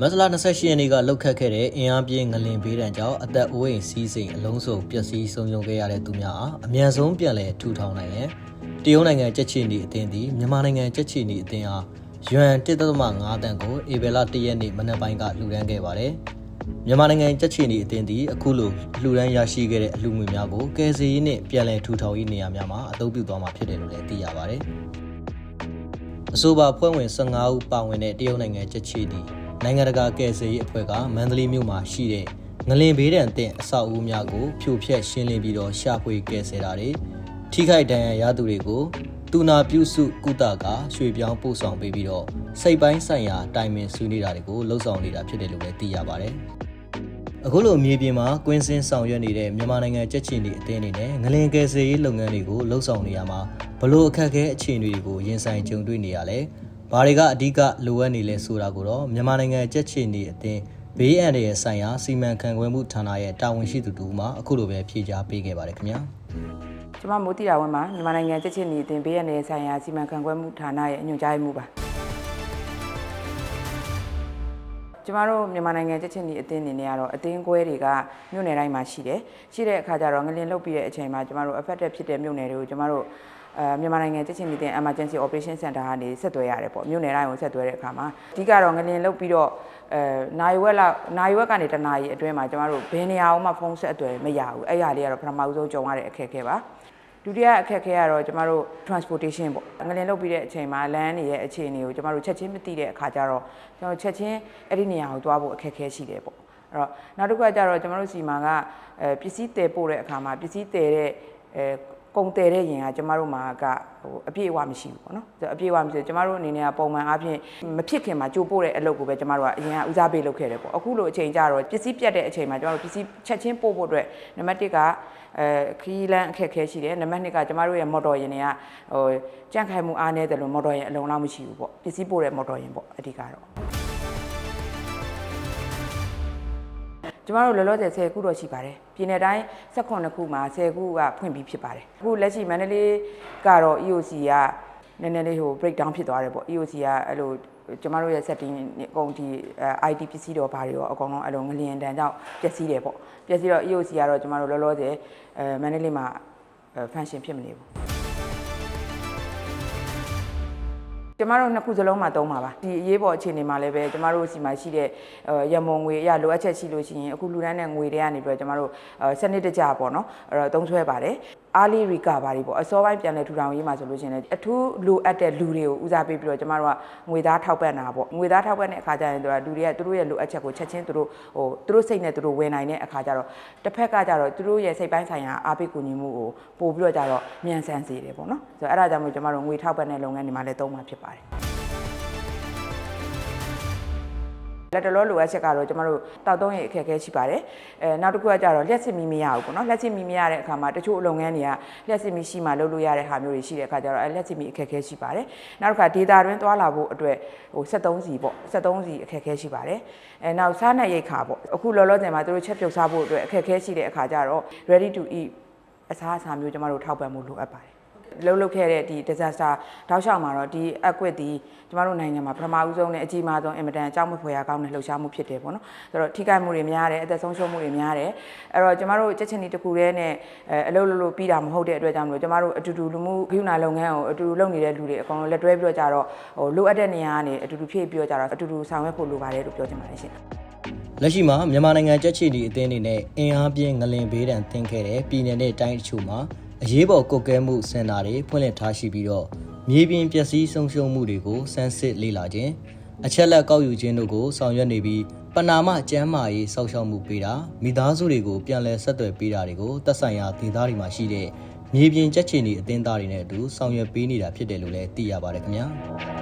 မဆလာ28ရက်နေ့ကလောက်ခတ်ခဲ့တဲ့အင်အားပြင်းငလင်ဘေးဒဏ်ကြောင့်အသက်အိုးအိမ်စီးစိမ်အလုံးစုံပျက်စီးဆုံးရှုံးခဲ့ရတဲ့သူများအားအမြန်ဆုံးပြန်လည်ထူထောင်နိုင်ရင်တရုတ်နိုင်ငံကြက်ချီနီအသင်းသည်မြန်မာနိုင်ငံကြက်ချီနီအသင်းအားယွမ် 1.5 တန်ကိုဧပြီလ1ရက်နေ့မနက်ပိုင်းကလှူဒန်းခဲ့ပါတယ်။မြန်မာနိုင်ငံကြက်ချီနီအသင်းသည်အခုလိုလှူဒန်းရရှိခဲ့တဲ့အလှူငွေများကိုကယ်ဆယ်ရေးနှင့်ပြန်လည်ထူထောင်ရေးနေရာများမှာအသုံးပြုသွားမှာဖြစ်တယ်လို့လည်းသိရပါတယ်။အဆိုပါဖွဲ့ဝင်15ဦးပါဝင်တဲ့တရုတ်နိုင်ငံကြက်ချီနီနိုင်ငံတကာကယ်ဆယ်ရေးအဖွဲ့ကမန္တလေးမြို့မှာရှိတဲ့ငလင်ဘေးဒဏ်သင့်အဆောက်အဦများကိုဖြိုဖျက်ရှင်းလင်းပြီးတော့ရှာဖွေကယ်ဆယ်တာတွေထိခိုက်ဒဏ်ရာရသူတွေကိုတူနာပြုစုကုသကာရွှေပြောင်းပို့ဆောင်ပေးပြီးတော့စိတ်ပိုင်းဆိုင်ရာတိုင်ပင်ဆွေးနွေးတာတွေကိုလှုပ်ဆောင်နေတာဖြစ်တယ်လို့လည်းသိရပါတယ်။အခုလိုမြေပြင်မှာကွင်းစင်းဆောင်ရွက်နေတဲ့မြန်မာနိုင်ငံကြက်ချီနီအသင်းအနေနဲ့ငလင်ကယ်ဆယ်ရေးလုပ်ငန်းတွေကိုလှုပ်ဆောင်နေရမှာဘလို့အခက်အခဲအခြေအနေတွေကိုရင်ဆိုင်ကြုံတွေ့နေရလဲဘာတွေကအဓိကလိုအပ်နေလဲဆိုတာကိုတော့မြန်မာနိုင်ငံကြက်ချီနီအသင်းဘေးအန္တရာယ်ဆိုင်ရာစီမံခန့်ခွဲမှုဌာနရဲ့တာဝန်ရှိသူတူမှအခုလိုပဲဖြေကြားပေးခဲ့ပါတယ်ခင်ဗျာကျွန်မမိုးတီတာဝန်မှာမြန်မာနိုင်ငံကြက်ချီနီအသင်းဘေးအန္တရာယ်ဆိုင်ရာစီမံခန့်ခွဲမှုဌာနရဲ့အညွှန်ကြားရေးမှူးပါကျွန်တော်တို့မြန်မာနိုင်ငံကြက်ချီနီအသင်းအနေနဲ့ကတော့အသင်းကွဲတွေကမြို့နယ်တိုင်းမှာရှိတဲ့အခါကျတော့ငလင်လုတ်ပြီးတဲ့အချိန်မှာကျွန်တော်တို့ affected ဖြစ်တဲ့မြို့နယ်တွေကိုကျွန်တော်တို့မြန်မာနိုင်ငံကြက်ချီနီအသင်း Emergency Operation Center ကနေဆက်သွယ်ရတယ်ပေါ့မြို့နယ်တိုင်းကိုဆက်သွယ်တဲ့အခါမှာအဓိကတော့ငလင်လုတ်ပြီးတော့နိုင်ဝက်ကနေတနာရီအတွင်းမှာကျွန်တော်တို့ဘယ်နေရာမှဖုန်းဆက်အသွယ်မရဘူးအဲ့ရလေးကတော့ပထမဦးဆုံးကြုံရတဲ့အခက်အခဲပါဒုတိယအခက်အခဲကတော့ကျွန်တော်တို့ transportation ပေါ့ငလင်လုတ်ပြီးတဲ့အချိန်မှာလမ်းနေတဲ့အခြေအနေကိုကျွန်တော်တို့ချက်ချင်းမသိတဲ့အခါကျတော့ကျွန်တော်ချက်ချင်းအဲ့ဒီနေရာကိုသွားဖို့အခက်အခဲရှိတယ်ပေါ့အဲ့တော့နောက်တစ်ခုကကျတော့ကျွန်တော်တို့စီမှာကပစ္စည်းတည်ပို့တဲ့အခါမှာပစ္စည်းတည်တဲ့ကုန်တည်တဲ့ရင်ကကျမတို့မှာကအပြည့်အဝမရှိဘူးပေါ့နော်အပြည့်အဝမရှိကျမတို့အနေနဲ့ကပုံမှန်အားဖြင့်မဖြစ်ခင်မှာကြိုပို့တဲ့အလုပ်ကိုပဲကျမတို့ကအရင်ကဦးစားပေးလုပ်ခဲ့တယ်ပေါ့အခုလိုအချိန်ကျတော့ပစ္စည်းပြတ်တဲ့အချိန်မှာကျမတို့ပစ္စည်းချက်ချင်းပို့ဖို့အတွက်နံပါတ်1ကခီးလန်းအခက်အခဲရှိတယ်နံပါတ်2ကကျမတို့ရဲ့မော်တော်ယာဉ်တွေကကြန့်ခိုင်မှုအားနည်းတယ်လို့မော်တော်ယာဉ်အလုံးလောက်မရှိဘူးပေါ့ပစ္စည်းပို့တဲ့မော်တော်ယာဉ်ပေါ့အဓိကတော့ကျမတို့လောလောဆယ်10ခုတော့ရှိပါတယ်ပြည်နယ်တိုင်း18ခုမှာ10ခုကဖွင့်ပြီးဖြစ်ပါတယ်အခုလက်ရှိမန္တလေးကတော့ EOC ကနည်းနည်းလေးbreak down ဖြစ်သွားတယ်ပေါ့ EOC ကအဲ့လိုကျမတို့ရဲ့ setting အကုန်ဒီ IT ပစ္စည်းတော့ဘာတွေရောအကုန်လုံးအဲ့လိုငလျင်တန်းကြောင့်ပျက်စီးတယ်ပေါ့ပျက်စီးတော့ EOC ကတော့ကျမတို့လောလောဆယ်မန္တလေးမှာ function ဖြစ်မနေဘူးကျမတို့နှစ်ခုစလုံးမှာသုံးပါပါဒီအရေးပေါ်အခြေအနေမှာလည်းပဲကျမတို့စီမှာရှိတဲ့ရမုံငွေအရလိုအပ်ချက်ရှိလို့ရှိရင်အခုလူတန်းတဲ့ငွေတွေကနေပြီးတော့ကျမတို့စနစ်တကျပေါ့နော်အဲ့တော့သုံးဆွဲပါတယ် early recovery ပေါ့အစောပိုင်းပြန်လည်ထူထောင်ရေးမှာဆိုလို့ရှိရင်အထူးလိုအပ်တဲ့လူတွေကိုဦးစားပေးပြီးတော့ကျမတို့ကငွေသားထောက်ပံ့တာပေါ့ငွေသားထောက်ပံ့တဲ့အခါကျရင်လူတွေကသူတို့ရဲ့လိုအပ်ချက်ကိုချက်ချင်းသူတို့စိတ်နဲ့သူတို့ဝယ်နိုင်တဲ့အခါကျတော့တစ်ဖက်ကကျတော့သူတို့ရဲ့စိတ်ပိုင်းဆိုင်ရာအားပေးကူညီမှုကိုပို့ပြီးတော့ကျတော့မြန်ဆန်စေတယ်ပေါ့နော်ဆိုတော့အဲ့ဒါကြောင့်မို့ကျမတို့ငွေထောက်ပံ့တဲ့လုပ်ငန်းတွေမှာလည်းသုံးမှာဖြစ်ပါတယ်လက်တော်လိုအပ်ချက်ကတော့ကျမတို့တောက်သုံးရဲ့အခက်အခဲရှိပါတယ်နောက်တစ်ခုကကျတော့လျှက်စစ်မီးမရဘူးပေါ့နော်လျှက်စစ်မီးမရတဲ့အခါမှာတချို့လုပ်ငန်းတွေကလျှက်စစ်မီးရှိမှလုပ်လို့ရတဲ့ဟာမျိုးတွေရှိတဲ့အခါကျတော့လျှက်စစ်မီးအခက်အခဲရှိပါတယ်နောက်တစ်ခါ data တွင်းသွားလာဖို့အတွက်73စီပေါ့73စီအခက်အခဲရှိပါတယ်နောက်စားနပ်ရိက္ခာပေါ့အခုလောလောဆယ်မှာတို့ချက်ပြုတ်စားဖို့အတွက်အခက်အခဲရှိတဲ့အခါကျတော့ ready to eat အစားအစာမျိုးကျမတို့ထောက်ပံ့မှုလိုအပ်ပါတယ်လုပ်ခဲ့တဲ့ဒီ disaster တောက်လျှောက်မှာတော့ဒီ equip ဒီကျမတို့နိုင်ငံမှာပထမဦးဆုံးနဲ့အကြီးမားဆုံးအင်မတန်အကြောင်းမဖွယ်ရကောင်းတဲ့လှုပ်ရှားမှုဖြစ်တယ်ပေါ့နော်ဆိုတော့ထိခိုက်မှုတွေများတယ်အသက်ဆုံးရှုံးမှုတွေများတယ်အဲ့တော့ကျမတို့ကြက်ချင်တီတစ်ခုတည်းနဲ့အလုပ်လုပ်ပြီးတာမဟုတ်တဲ့အတွက်ကြောင့်မလို့ကျမတို့အတူတူလူမှုဂိူနာလုပ်ငန်းကိုအတူတူလုပ်နေတဲ့လူတွေအကုန်လုံးလက်တွဲပြီးတော့ကြတော့လိုအပ်တဲ့နေရာကနေအတူတူဖြည့်ပြီးတော့ကြတော့အတူတူဆောင်ရွက်ဖို့လိုပါတယ်လို့ပြောချင်ပါတယ်ရှင်လက်ရှိမှာမြန်မာနိုင်ငံကြက်ချီတီအသင်းအနေနဲ့အင်အားပြင်းငလင်ဘေးဒဏ်သင့်ခဲ့တဲ့ပြည်နယ်နဲ့တိုင်းတချို့မှာအရေးပေါ်ကုတ်ကဲမှုစင်တာတွေဖွင့်လှစ်ထားရှိပြီးတော့မြေပြင်ပျက်စီးဆုံးရှုံးမှုတွေကိုစမ်းစစ်လေ့လာခြင်းအချက်လက်ကောက်ယူခြင်းတို့ကိုဆောင်ရွက်နေပြီးပဏာမကျန်းမာရေးစောင့်ရှောက်မှုပေးတာမိသားစုတွေကိုပြန်လည်ဆက်သွယ်ပေးတာတွေကိုသက်ဆိုင်ရာဒေသတွေမှာရှိတဲ့မြေပြင်ကြက်ချီနီအသင်းသားတွေနဲ့အတူဆောင်ရွက်ပေးနေတာဖြစ်တယ်လို့လည်းသိရပါတယ်ခင်ဗျာ